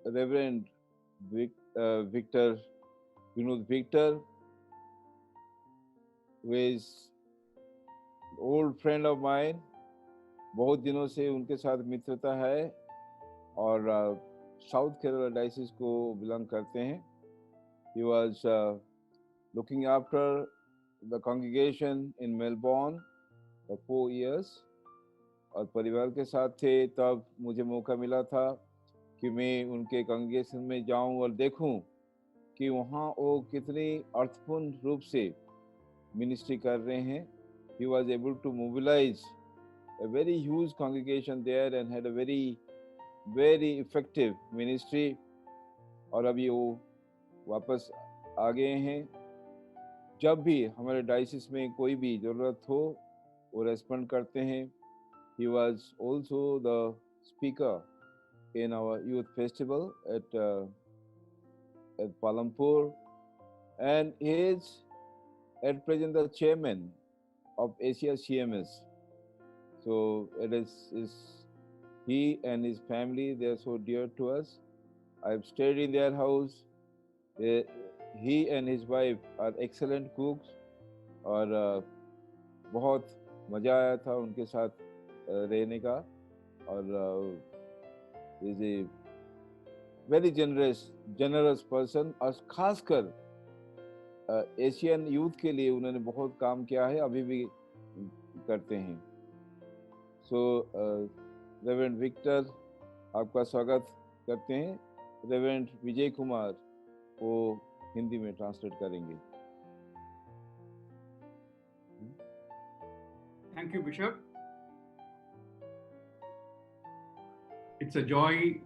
Reverend Victor, Vinod Victor, who is an old friend of mine. बहुत दिनों से उनके साथ मित्रता है और साउथ केरला डायसिस को बिलोंग करते हैं. He was looking after the congregation in Melbourne for 4 years. और परिवार के साथ थे. तब मुझे मौका मिला था कि मैं उनके कांग्रेगेशन में जाऊं और देखूं कि वहाँ वो कितनी अर्थपूर्ण रूप से मिनिस्ट्री कर रहे हैं. He was able to mobilize a very huge congregation there and had a very effective ministry. और अभी वो वापस आ गए हैं. जब भी हमारे डायसिस में कोई भी ज़रूरत हो वो रेस्पॉन्ड करते हैं. He was also the speaker in our youth festival at Palampur, and he is at present the chairman of Asia CMS. So it is he and his family, they are so dear to us. I've stayed in their house. He and his wife are excellent cooks. और बहुत मज़ा आया था उनके साथ रहने का. और is a very generous person. और खासकर एशियन यूथ के लिए उन्होंने बहुत काम किया है, अभी भी करते हैं. सो रेवरेंड विक्टर, आपका स्वागत करते हैं. रेवरेंड विजय कुमार वो हिंदी में ट्रांसलेट करेंगे. Thank you, Bishop. It's a joy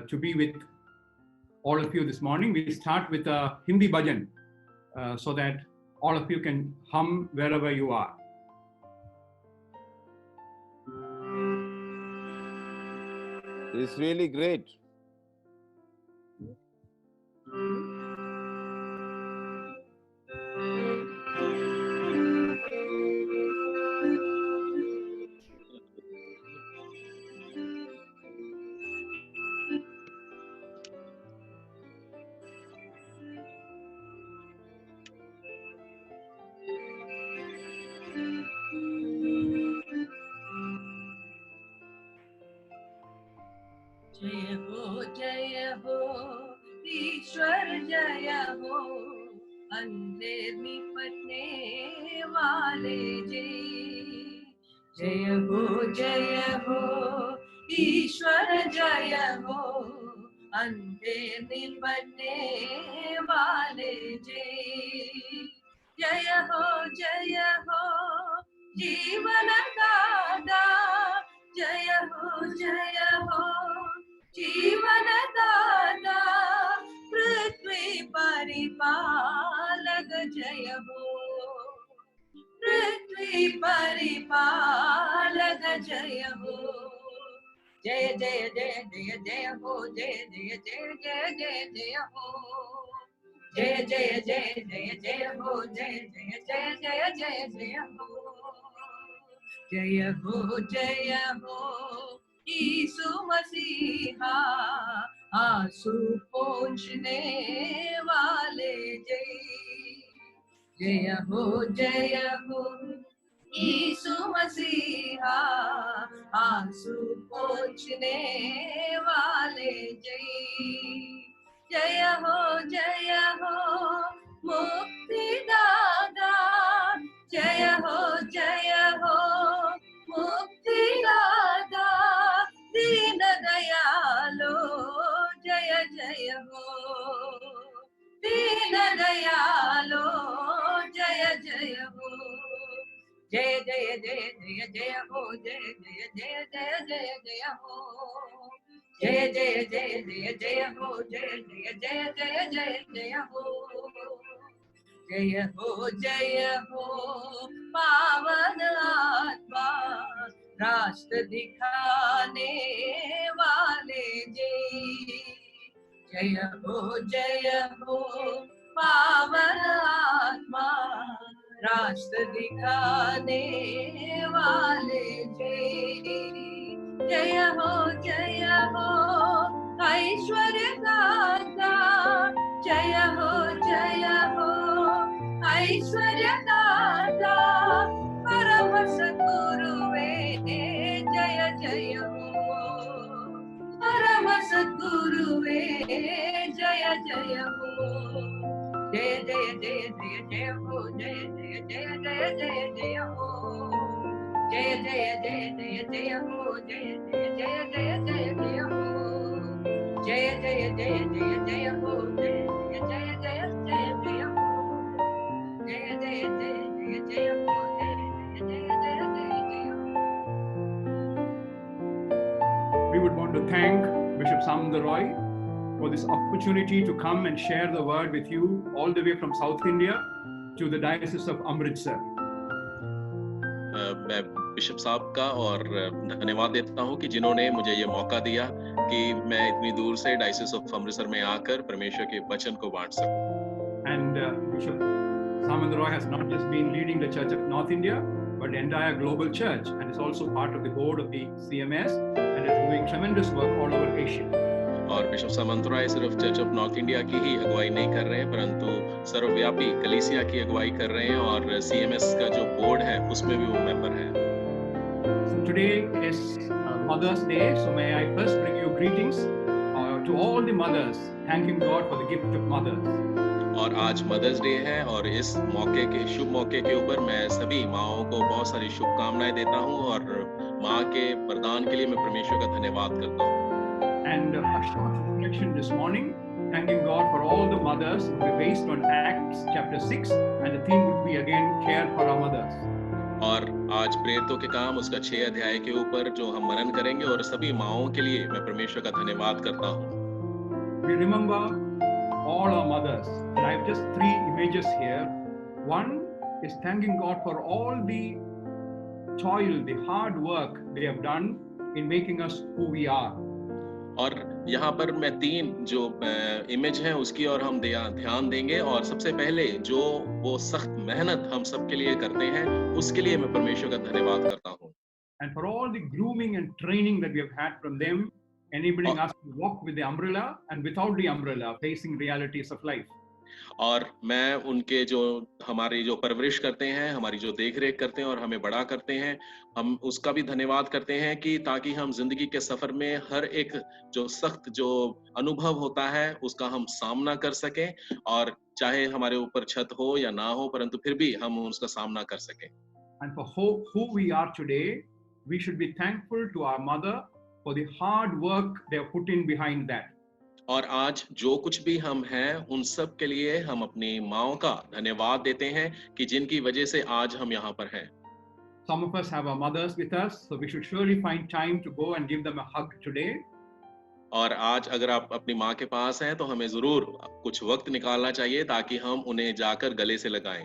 to be with all of you this morning. We start with a Hindi bhajan so that all of you can hum wherever you are. It's really great. जय हो ईश्वर, जय हो अंधेर निपटने वाले जय. जय हो ईश्वर, जय हो अंधेर निपटने वाले जय. जय हो जीवन दाता, जय हो जीवन दाता, पृथ्वी परिपालक, जय हो पृथ्वी परिपालक, जय हो. जय जय जय जय जय हो, जय जय जय जय जय जय हो. जय जय जय जय जय हो, जय जय जय जय जय जय हो. जय हो यीशु मसीहा, आंसू पोंछने वाले जय. जय हो यीशु मसीहा, आंसू पोंछने वाले जय. जय हो मुक्ति दाता, जय हो मुक्ति दाता, दीन दयालो, जय हो दीन दयालो, जय हो. जय जय जय जय जय हो, जय जय जय जय जय जय हो. जय जय जय जय जय हो, जय जय जय जय जय जय हो. जय हो पावन आत्मा, रास्ता दिखाने वाले जय. जय हो पावन आत्मा, रास्ता दिखाने वाले जय. जय हो ऐश्वर्य ऐश्वर्यदाता परम सद्गुरुवे जय जय हो परम सद्गुरुवे जय जय हो जय जय जय जय जय हो जय जय जय जय जय जय हो जय जय जय जय जय हो जय जय जय जय जय जय हो जय जय जय जय जय हो जय जय जय जय जय जय हो जय जय जय जय जय हो जय जय जय जय जय जय हो. We would want to thank Bishop Samanda Roy for this opportunity to come and share the word with you all the way from South India to the Diocese of Amritsar. मैं बिशप साहब का और धन्यवाद देता हूं कि जिन्होंने मुझे ये मौका दिया कि मैं इतनी दूर से डायसिस ऑफ अमृतसर में आकर परमेश्वर के वचन को बांट सकूं. And Bishop Samanda Roy has not just been leading the Church of North India, but the entire global church, and is also part of the board of the CMS and is doing tremendous work all over Asia. और bishop सामंत रॉय सिर्फ church of north India की ही अगुवाई नहीं कर रहे हैं, परंतु सर्वव्यापी कलीसिया की अगुवाई कर रहे हैं और CMS का जो बोर्ड है उसमें भी वो मेंबर हैं. So today is Mother's Day, so may I first bring you greetings to all the mothers, thanking God for the gift of mothers. और आज मदर्स डे है और इस मौके के शुभ मौके के ऊपर मैं सभी माँओं को बहुत सारी शुभकामनाएं देता हूं और माँ के वरदान के लिए मैं परमेश्वर का धन्यवाद करता हूं. And a short reflection this morning, thanking God for all the mothers, will be based on Acts chapter 6, and the theme would be again care for our mothers. और आज प्रेरितों के काम उसका 6 अध्याय के ऊपर जो हम मनन करेंगे और सभी माँओं के लिए मैं परमेश्वर का धन्यवाद करता हूँ. We remember all our mothers, and I have just 3 images here. One is thanking God for all the toil, the hard work they have done in making us who we are. और यहाँ पर मैं 3 जो image हैं उसकी और हम ध्यान देंगे और सबसे पहले जो वो सख्त मेहनत हम सबके लिए करते हैं उसके लिए मैं परमेश्वर का धन्यवाद करता हूँ. And for all the grooming and training that we have had from them, enabling us to walk with the umbrella and without the umbrella, facing realities of life. और मैं उनके जो हमारी जो परवरिश करते हैं, हमारी जो देखरेख करते हैं और हमें बड़ा करते हैं, हम उसका भी धन्यवाद करते हैं कि ताकि हम जिंदगी के सफर में हर एक जो सख्त जो अनुभव होता है उसका हम सामना कर सकें और चाहे हमारे ऊपर छत हो या ना हो परंतु फिर भी हम उसका सामना कर सकें. And for who we are today, we should be thankful to our mother for the hard work they have put in behind that. और आज जो कुछ भी हम हैं उन सब के लिए हम अपनी माँओं का धन्यवाद देते हैं कि जिनकी वजह से आज हम यहाँ पर हैं. Some of us have our mothers with us, so we should surely find time to go and give them a hug today. और आज अगर आप अपनी माँ के पास हैं तो हमें जरूर कुछ वक्त निकालना चाहिए ताकि हम उन्हें जाकर गले से लगाएं.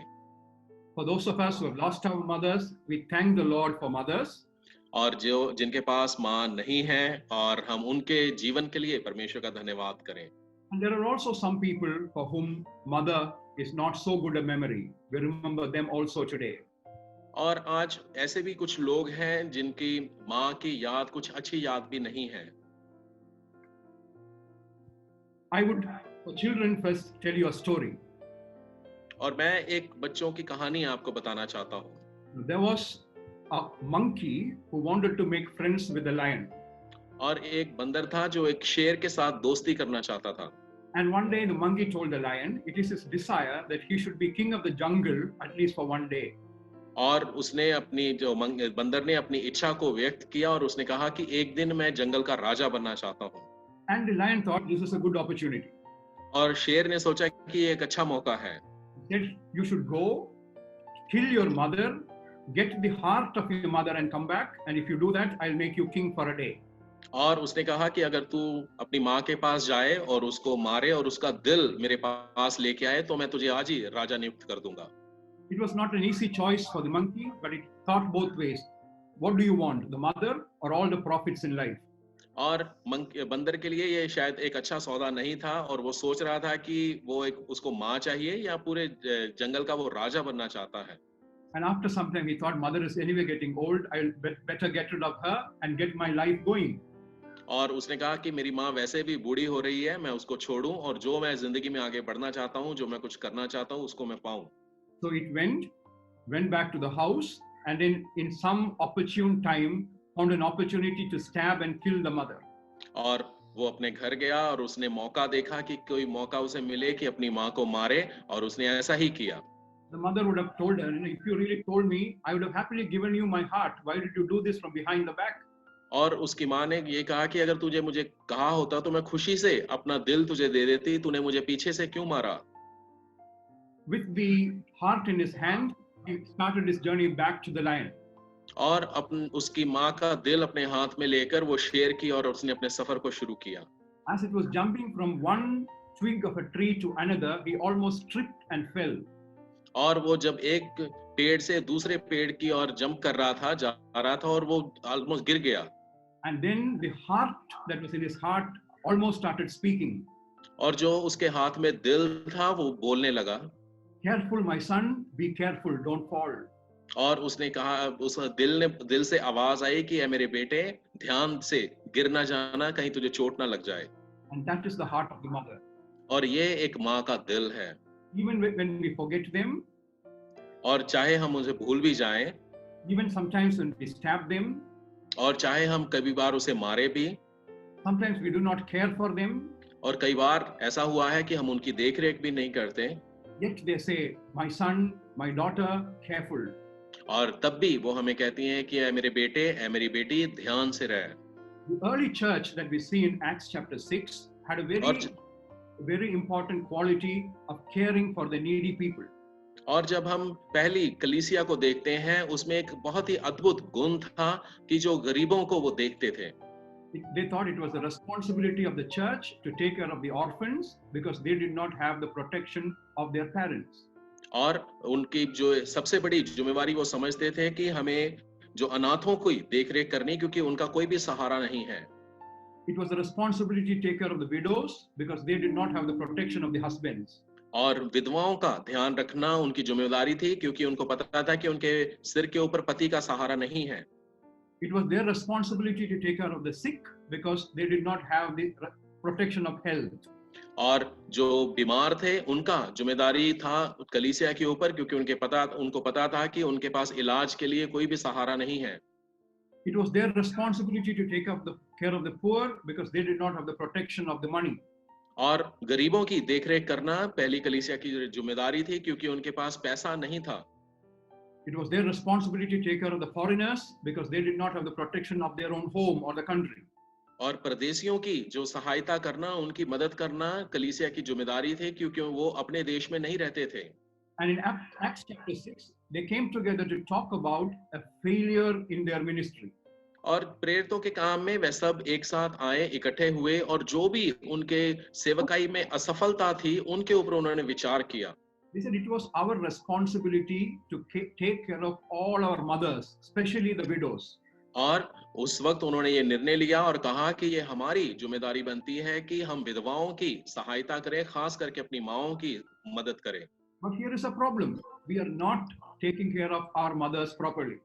For those of us who have lost our mothers, we thank the Lord for mothers. और जो जिनके पास माँ नहीं है और हम उनके जीवन के लिए परमेश्वर का धन्यवाद करें. And there are also some people for whom mother is not so good a memory. We remember them also today. और आज ऐसे भी कुछ लोग हैं जिनकी माँ की याद कुछ अच्छी याद भी नहीं है. I would, for children, first tell you a story. और मैं एक बच्चों की कहानी आपको बताना चाहता हूँ. There was a monkey who wanted to make friends with a lion. और एक बंदर था जो एक शेर के साथ दोस्ती करना चाहता था. And one day the monkey told the lion it is his desire that he should be king of the jungle at least for one day. और उसने अपनी जो बंदर ने अपनी इच्छा को व्यक्त किया और उसने कहा कि एक दिन मैं जंगल का राजा बनना चाहता हूँ. And the lion thought this is a good opportunity. और शेर ने सोचा कि ये एक अच्छा मौका है. He said you should go, kill your mother, get the heart of your mother and come back, and if you do that I'll make you king for a day. और उसने कहा कि अगर तू अपनी माँ के पास जाए और उसको मारे और उसका दिल मेरे पास लेके आए तो मैं तुझे आज ही राजा नियुक्त कर दूंगा. It was not an easy choice for the monkey, but it thought both ways. What do you want, the mother or all the profits in life? और बंदर के लिए ये शायद एक अच्छा सौदा नहीं था और वो सोच रहा था कि वो एक उसको माँ चाहिए या पूरे जंगल का वो राजा बनना चाहता है. And after some time he thought mother is anyway getting old, I'll better get rid of her and get my life going. और उसने कहा कि मेरी माँ वैसे भी बूढ़ी हो रही है, मैं उसको छोड़ूं और जो मैं जिंदगी में आगे बढ़ना चाहता हूँ, जो मैं कुछ करना चाहता हूँ उसको मैं पाऊं. So So it went back to the house, and then in some opportune time found an opportunity to stab and kill the mother. और वो अपने घर गया और उसने मौका देखा कि कोई मौका उसे मिले कि अपनी माँ को मारे, और उसने ऐसा ही किया। The mother would have told her, if you really told me, I would have happily given you my heart. Why did you do this from behind the back? और उसकी माँ ने ये कहा कि अगर तुझे मुझे कहा होता तो मैं खुशी से अपना दिल तुझे दे देती, तूने मुझे पीछे से क्यों मारा? With the heart in his hand, he started his journey back to the lion. और उसकी माँ का दिल अपने हाथ में लेकर वो शेर की और उसने अपने सफर को शुरू किया। As it was jumping from one twig of a tree to another, he almost tripped and fell. और वो जब एक पेड़ से दूसरे पेड़ की ओर जंप कर रहा था, जा रहा था, और वो ऑलमोस्ट गिर गया। And then the heart that was in his heart almost started speaking. और जो उसके हाथ में दिल था वो बोलने लगा। Careful, my son, be careful, don't fall. और उसने कहा, उस दिल से आवाज आई कि ऐ मेरे बेटे, ध्यान से गिर ना जाना, कहीं तुझे चोट ना लग जाए। And that is the heart of the mother. और ये एक माँ का दिल है। Even when we forget them, और चाहे हम उसे भूल भी जाएं, even sometimes when we stab them, और चाहे हम कभी बार उसे मारे भी, sometimes we do not care for them, और कई बार ऐसा हुआ है कि हम उनकी देखरेख भी नहीं करते, yet they say, my son, my daughter, careful. और तब भी वो हमें कहती हैं कि ऐ मेरे बेटे, ऐ मेरी बेटी, ध्यान से रह। The early church that we see in Acts chapter 6 had a very important quality of caring for the needy people. और जब हम पहली कलीसिया को देखते हैं, उसमें एक बहुत ही अद्भुत गुण था कि जो गरीबों को वो देखते थे। They thought it was the responsibility of the church to take care of the orphans because they did not have the protection of their parents. और उनकी जो सबसे बड़ी जिम्मेवारी वो समझते थे कि हमें जो अनाथों की देखरेख करनी, क्योंकि उनका कोई भी सहारा नहीं है। It was the responsibility to take care of the widows because they did not have the protection of the husbands. और विधवाओं का ध्यान रखना उनकी जिम्मेदारी थी, क्योंकि उनको पता था कि उनके सिर के ऊपर पति का सहारा नहीं है। It was their responsibility to take care of the sick because they did not have the protection of health. और जो बीमार थे उनका जिम्मेदारी था कलीसिया के ऊपर, क्योंकि उनको पता था कि उनके पास इलाज के लिए कोई भी सहारा नहीं है। It was their responsibility to take up the care of the poor because they did not have the protection of the money. और गरीबों की देखरेख करना पहली कलीसिया की जिम्मेदारी थी, क्योंकि उनके पास पैसा नहीं था। It was their responsibility to take care of the foreigners because they did not have the protection of their own home or the country. और परदेशियों की जो सहायता करना, उनकी मदद करना कलीसिया की जिम्मेदारी थी, क्योंकि वो अपने देश में नहीं रहते थे। And in Acts chapter 6, they came together to talk about a failure in their ministry. और प्रेरितों के काम में वे सब एक साथ आए, इकट्ठे हुए, और जो भी उनके सेवकाई में असफलता थी उनके ऊपर उन्होंने विचार किया। They said it was our responsibility to take care of all our mothers, especially the widows. और उस वक्त उन्होंने ये निर्णय लिया और कहा कि ये हमारी जिम्मेदारी बनती है कि हम विधवाओं की सहायता करें, खास करके अपनी माँओं की मदद करें। But here is a problem. We are not taking care of our mothers properly.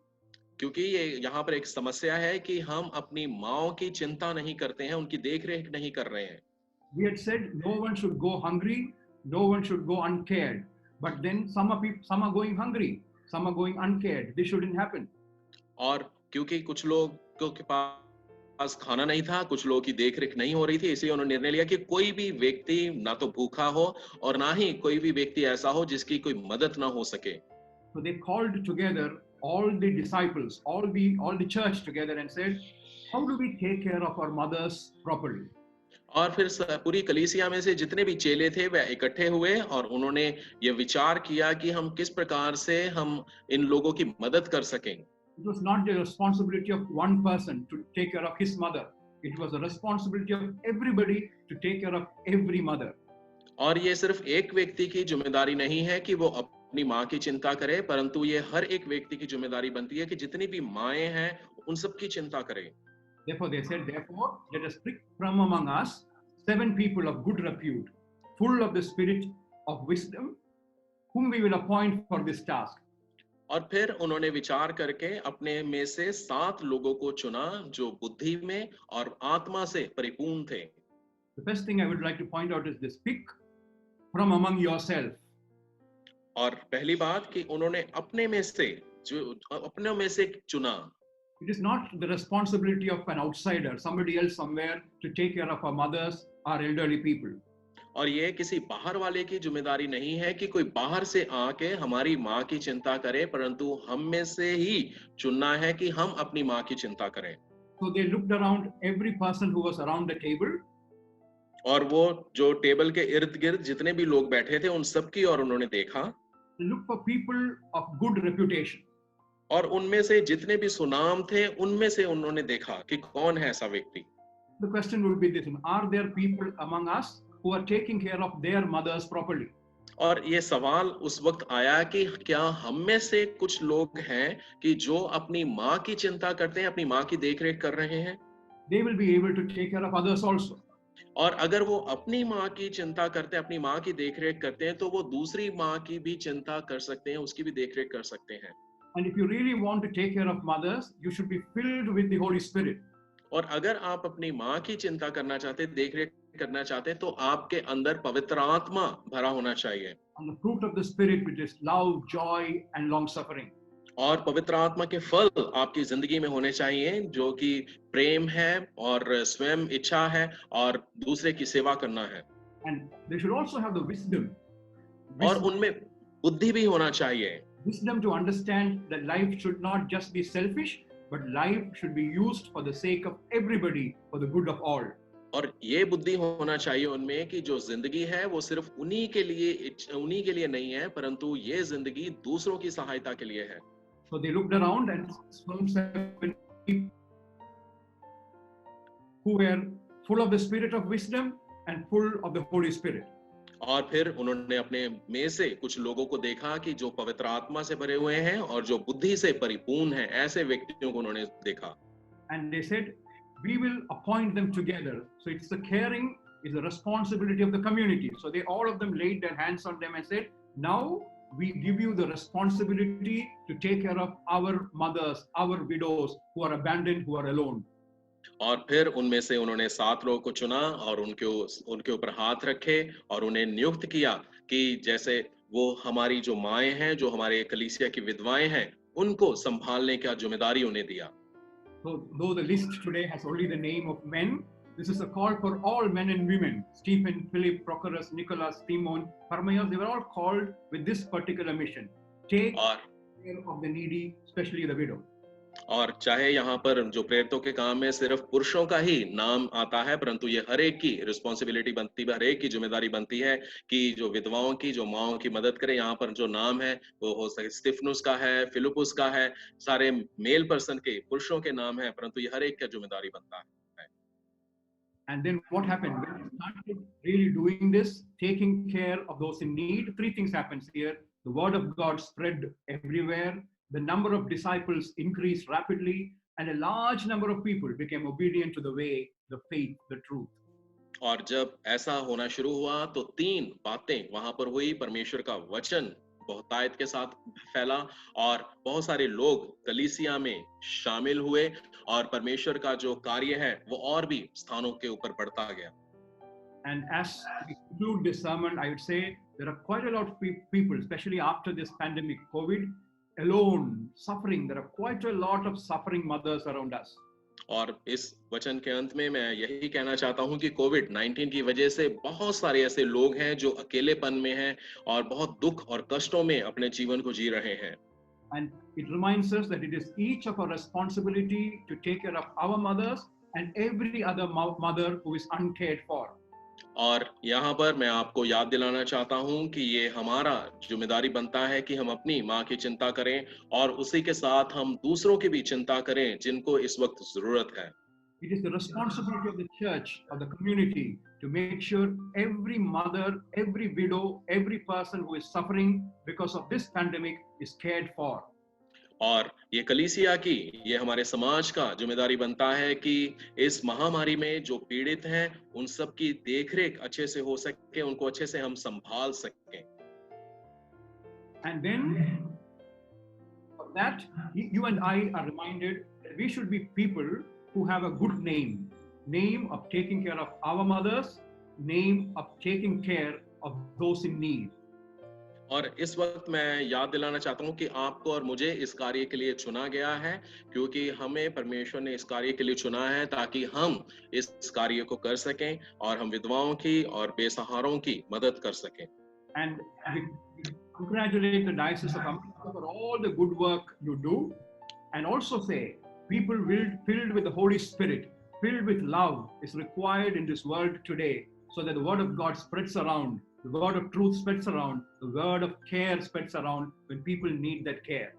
क्योंकि ये यहाँ पर एक समस्या है कि हम अपनी माँओं की चिंता नहीं करते हैं, उनकी देखरेख नहीं कर रहे हैं। We had said no one should go hungry, no one should go uncared. But then some are going hungry, some are going uncared. This shouldn't happen. और क्योंकि कुछ लोगों के पास खाना नहीं था, कुछ लोगों की देखरेख नहीं हो रही थी, इसलिए उन्होंने निर्णय लिया कि कोई भी व्यक्ति ना तो भूखा हो और ना ही कोई भी व्यक्ति ऐसा हो जिसकी कोई मदद ना हो सके। So they called together all the disciples, all the church together and said, how do we take care of our mothers properly? और फिर पूरी कलीसिया में से जितने भी चेले थे वे इकट्ठे हुए और उन्होंने ये विचार किया कि हम किस प्रकार से हम इन लोगों की मदद कर सकें। It was not the responsibility of one person to take care of his mother. It was the responsibility of everybody to take care of every mother. और ये सिर्फ एक व्यक्ति की जिम्मेदारी नहीं है कि वो अपनी माँ की चिंता करे, परंतु ये हर एक व्यक्ति की जिम्मेदारी बनती है कि जितनी भी माएँ हैं उन सब की चिंता करें। Therefore, they said, therefore, let us pick from among us 7 people of good repute, full of the spirit of wisdom, whom we will appoint for this task. और फिर उन्होंने विचार करके अपने में से 7 लोगों को चुना जो बुद्धि में और आत्मा से परिपूर्ण थे। The first thing I would like to point out is this: pick from among yourself. और पहली बात कि उन्होंने अपने में से चुना। It is not the responsibility of an outsider, somebody else somewhere, to take care of our mothers, our elderly people. और ये किसी बाहर वाले की जिम्मेदारी नहीं है कि कोई बाहर से आके हमारी माँ की चिंता करे, परंतु हम में से ही चुनना है कि हम अपनी माँ की चिंता करें। So they looked around every person who was around the table. और वो जो टेबल के इर्द गिर्द जितने भी लोग बैठे थे उन सब की और उन्होंने देखा। Look for people of good reputation. और उनमें से जितने भी सुनाम थे उनमें से उन्होंने देखा कि कौन है ऐसा व्यक्ति। The question would be this: are there people among us who are taking care of their mothers properly? और ये सवाल उस वक्त आया कि क्या हम में से कुछ लोग हैं कि जो अपनी माँ की चिंता करते हैं, अपनी माँ की देखरेख कर रहे हैं। They will be able to take care of others also. और अगर वो अपनी माँ की चिंता करते हैं, अपनी माँ की देखरेख करते हैं, तो वो दूसरी माँ की भी चिंता कर सकते हैं, उसकी भी देखरेख कर सकते हैं। And if you really want to take care of mothers, you should be filled with the Holy Spirit. और अगर आप अपनी माँ की चिंता करना चाहते हैं, देखरेख करना चाहते हैं, तो आपके अंदर पवित्र आत्मा भरा होना चाहिए। And the fruit of the Spirit, which is love, joy, and long suffering. और पवित्र आत्मा के फल आपकी जिंदगी में होने चाहिए, जो कि प्रेम है और स्वयं इच्छा है और दूसरे की सेवा करना है। And they should also have the wisdom. और उनमें बुद्धि भी होना चाहिए। Wisdom to understand that life should not just be selfish, but life should be used for the sake of everybody, for the good of all. और ये बुद्धि होना चाहिए उनमें कि जो जिंदगी है वो सिर्फ उन्हीं के लिए नहीं है, परंतु ये जिंदगी दूसरों की सहायता के लिए है। So they looked around and found 7 people who were full of the spirit of wisdom and full of the Holy Spirit. और फिर उन्होंने अपने में से कुछ लोगों को देखा कि जो पवित्र आत्मा से भरे हुए हैं और जो बुद्धि से परिपूर्ण हैं, ऐसे व्यक्तियों को उन्होंने देखा। And they said, we will appoint them together. So it's the caring is the responsibility of the community. So they all of them laid their hands on them and said, now we give you the responsibility to take care of our mothers, our widows who are abandoned, who are alone. और फिर उनमें से उन्होंने 7 लोगों को चुना और उनके ऊपर हाथ रखे और उन्हें नियुक्त किया कि जैसे वो हमारी जो माएं हैं, जो हमारे कलीसिया की विधवाएं हैं, उनको संभालने का जिम्मेदारी उन्हें दिया। So though the list today has only the name of men, this is a call for all men and women. Stephen, Philip, Prochorus, Nicholas, Timon, Parmenas, they were all called with this particular mission. Take care of the needy, especially the widow. और चाहे यहाँ पर जो प्रेरितों के काम में सिर्फ पुरुषों का ही नाम आता है, परंतु ये हर एक की रिस्पॉन्सिबिलिटी बनती है, हर एक की जिम्मेदारी बनती है कि जो विधवाओं की, जो माओं की मदद करे। यहाँ पर जो नाम है वो हो सके स्टिफनुस का है, फिलिपुस का है, सारे मेल पर्सन के, पुरुषों के नाम है, परंतु ये हर एक का जिम्मेदारी बनता है। And then what happened? When we started really doing this, taking care of those in need, 3 things happens here. The word of God spread everywhere. The number of disciples increased rapidly, and a large number of people became obedient to the way, the faith, the truth. और जब ऐसा होना शुरू हुआ तो 3 बातें वहां पर हुई। परमेश्वर का वचन बहुतायत के साथ फैला और बहुत सारे लोग कलीसिया में शामिल हुए और परमेश्वर का जो कार्य है वो और भी स्थानों के ऊपर बढ़ता गया। And as we conclude this sermon, I would say there are quite a lot of people, especially after this pandemic, COVID, alone, suffering. There are quite a lot of suffering mothers around us. और इस वचन के अंत में मैं यही कहना चाहता हूं कि कोविड-19 की वजह से बहुत सारे ऐसे लोग हैं जो अकेलेपन में हैं और बहुत दुख और कष्टों में अपने जीवन को जी रहे हैं। And it reminds us that it is each of our responsibility to take care of our mothers and every other mother who is uncared for. और यहाँ पर मैं आपको याद दिलाना चाहता हूँ कि ये हमारा जिम्मेदारी बनता है कि हम अपनी माँ की चिंता करें और उसी के साथ हम दूसरों की भी चिंता करें जिनको इस वक्त जरूरत है। It is the responsibility of the church, of the community, to make sure every mother, every widow, every person who is suffering because of this pandemic is cared for. और ये कलीसिया की, ये हमारे समाज का जिम्मेदारी बनता है कि इस महामारी में जो पीड़ित हैं उन सब की देखरेख अच्छे से हो सके, उनको अच्छे से हम संभाल सकें। And then for that you and I are reminded that we should be people who have a good name of taking care of our mothers, name of taking care of those in need. और इस वक्त मैं याद दिलाना चाहता हूँ कि आपको और मुझे इस कार्य के लिए चुना गया है, क्योंकि हमें परमेश्वर ने इस कार्य के लिए चुना है ताकि हम इस कार्य को कर सकें और हम विधवाओं की और बेसहारों की मदद कर सकें। And we congratulate the Diocese of Amritsar for all the good work you do, and also say people filled with the Holy Spirit, filled with love is required in this world today, so that the word of God spreads around, the word of truth spreads around, the word of care spreads around when people need that care.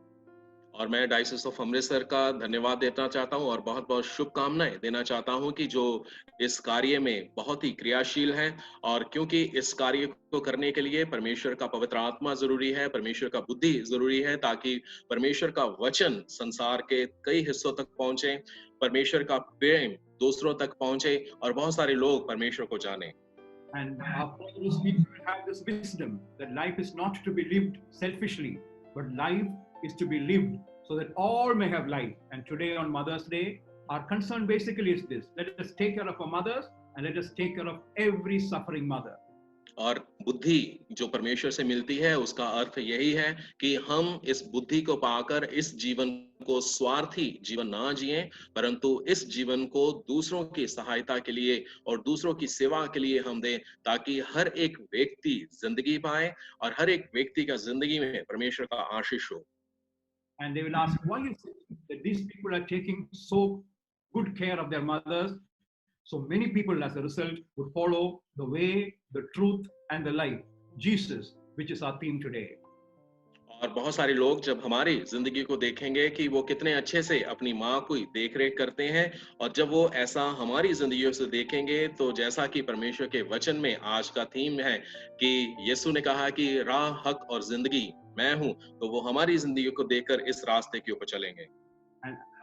और मैं diocese of Amritsar का धन्यवाद देना चाहता हूं और बहुत-बहुत शुभकामनाएं देना चाहता हूं कि जो इस कार्य में बहुत ही क्रियाशील हैं, और क्योंकि इस कार्य को करने के लिए परमेश्वर का पवित्र आत्मा ज़रूरी है, परमेश्वर का बुद्धि ज़रूरी है, ताकि परमेश्वर का वचन संसार के कई हिस्सों तक पहुंचे, परमेश्वर का प्रेम दूसरों तक पहुंचे और बहुत सारे लोग परमेश्वर को जानें। And our followers need to have this wisdom that life is not to be lived selfishly, but life is to be lived so that all may have life. And today on Mother's Day, our concern basically is this: let us take care of our mothers and let us take care of every suffering mother. और बुद्धि जो परमेश्वर से मिलती है उसका अर्थ यही है कि हम इस बुद्धि को पाकर इस जीवन को स्वार्थी जीवन ना जिएं, परंतु इस जीवन को दूसरों की सहायता के लिए और दूसरों की सेवा के लिए हम दें, ताकि हर एक व्यक्ति जिंदगी पाए और हर एक व्यक्ति का जिंदगी में परमेश्वर का आशीष हो। And they will ask, why is it that these people are taking so good care of their mothers? So many people, as a result, would follow the way, the truth, and the life, Jesus, which is our theme today. और बहुत सारे लोग जब हमारी जिंदगी को देखेंगे कि वो कितने अच्छे से अपनी माँ को देख रेख करते हैं, और जब वो ऐसा हमारी जिंदगियों से देखेंगे, तो जैसा कि परमेश्वर के वचन में आज का थीम है कि यीशु ने कहा कि राह, हक और जिंदगी मैं हूँ, तो वो हमारी जिंदगी को देखकर इस रास्ते के ऊपर चलेंगे।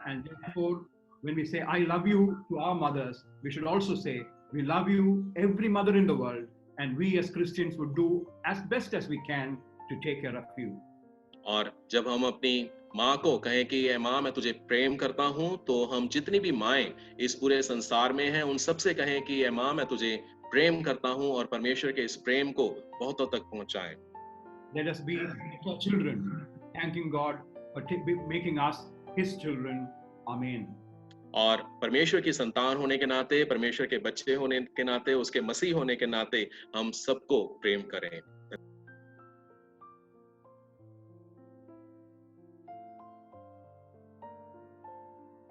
And therefore, when we say I love you to our mothers, we should also say we love you, every mother in the world, and we as Christians would do as best as we can to take care of you. और जब हम अपनी माँ को कहें कि ये माँ मैं तुझे प्रेम करता हूँ, तो हम जितनी भी माएँ इस पूरे संसार में हैं उन सबसे कहें कि ये माँ मैं तुझे प्रेम करता हूँ, और परमेश्वर के इस प्रेम को बहुतों तक पहुँचाएं। Let us be our children, thanking God for making us His children. Amen. और परमेश्वर की संतान होने के नाते, परमेश्वर के बच्चे होने के नाते, उसके मसीह होने के नाते हम सबको प्रेम करें।